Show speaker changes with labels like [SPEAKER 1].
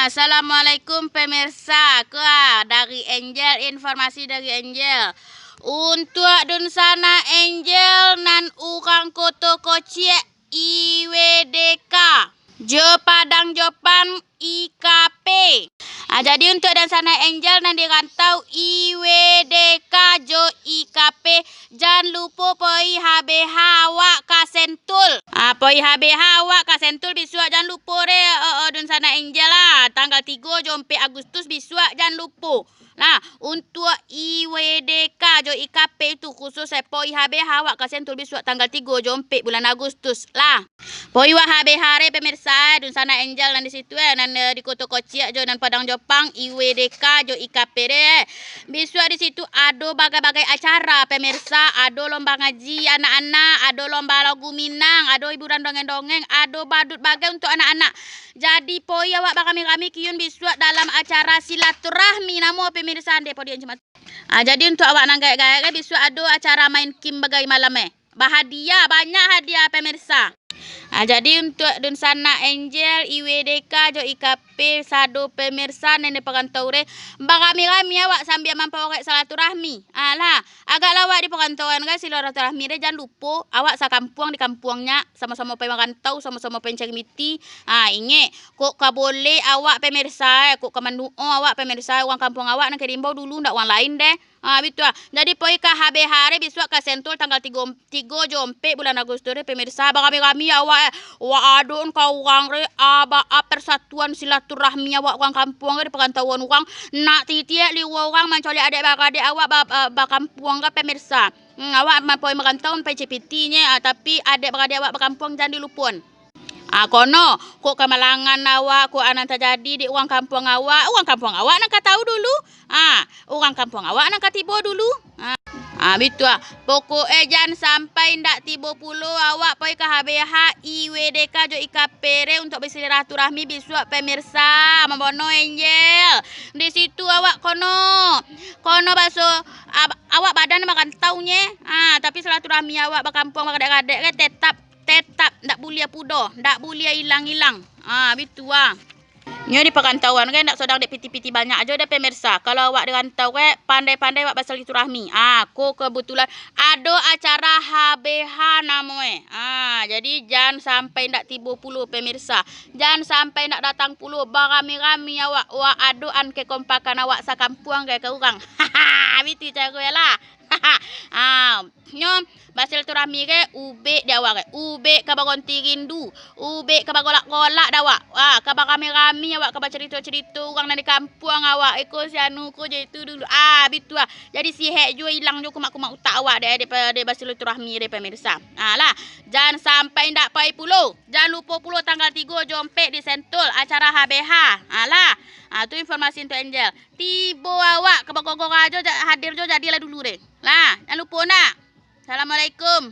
[SPEAKER 1] Assalamualaikum pemirsa. Dari Angel, informasi dari Angel. Untuk dun sana Angel nan urang koto kociek IWDK. Jo Padang Jopan IKP. Jadi untuk dan sana Angel nan dirantau IWDK jo IKP, jangan lupa poi HBH awak ka Sentul. Poi HBH awak ka Sentul bisua jangan lupa dan sana Angel lah. Tanggal 3 jompe Agustus bisua jangan lupa. Nah, untuk IWDK jo IKP itu khusus poi HBH awak ka Sentul bisua tanggal 3 jompe bulan Agustus lah. Poi wa HBH re pemirsa dan sana Angel nan di situ nan di Kota Kociak jo nan Padang Jopang IWDK jo IKP re. Bisua di situ ada bagai-bagai acara pemirsa, ada lomba ngaji anak-anak, ada lomba lagu Minang, ada hiburan dongeng-dongeng, ada badut bagai untuk anak-anak. Jadi poi awak kami kiun bisua dalam acara silaturahmi namo pemirsa ande podi Jumat. Jadi untuk awak nang gaek-gaek bisua ada acara main kim bagai malam Bahagia banyak hadiah pemirsa. Jadi untuk dun sana Angel IWDK jo IKP sado pemirsa nene perantau re rami awak sambil mampawak silaturahmi. Alah, agak lawak di perantauan guys silaturahmi re jangan lupa awak sakampung di kampungnya sama-sama pe merantau sama-sama pe cari miti. Ingat kok ka boleh awak pemirsa kok ka manduo awak pemirsa orang kampung awak nang kedimbau dulu ndak orang lain deh. Betul. Jadi poi ka HBH re bisua ka Sentul tanggal 3 jompe bulan Agustus re pemirsa rami awak adon ka orang re persatuan silaturahmi awak orang kampung re perantauan orang nak titiak li orang mencari adik-adik awak kampung ke pemirsa. Awak poi merantau pe CPT nya tapi adik-adik awak kampung jangan dilupun. Kono kok kemalangan awak kok anan terjadi di orang kampung awak nak tahu dulu. Orang kampung awak nak tiba dulu. Betul. Pokoknya jangan sampai ndak tiba puluh awak poi ke HBH IWDK jo IKP re untuk bersilaturahmi bisua pemirsa membono Angel. Di situ awak kono baso awak badan makan taunya. Tapi silaturahmi awak bakampung adik-adik tetap ndak boleh pudo, ndak boleh hilang-hilang. Betul Nyo di perantauan ndak sodang dek piti-piti banyak aja dah pemirsa. Kalau awak dirantau pandai-pandai awak bersilaturahmi. Ko kebetulan ada acara HBH namanya. Jadi jangan sampai ndak tiba puluh pemirsa. Jangan sampai ndak datang puluh barami-rami awak adoan kekompakan awak sakampung ke orang. Betul cara lah. Nyo bersilaturahmi ke ube dia awak ube kabagonti rindu ube kabagolak-golak dah awak kabarami-rami awak kabacerita-cerita orang di kampung awak iko sianu ko je itu dulu betul jadi sihat jo hilang jo kumak-kumak utak awak daripada bersilaturahmi re pemirsa. Lah jangan sampai ndak pai pulau jangan lupa pulau tanggal 3 jompe di Sentul acara HBH. Lah tu informasi untuk Angel. Tiba awak kabagogor aja hadir jo jadilah dulu re. Lah jangan lupa nak. Assalamualaikum.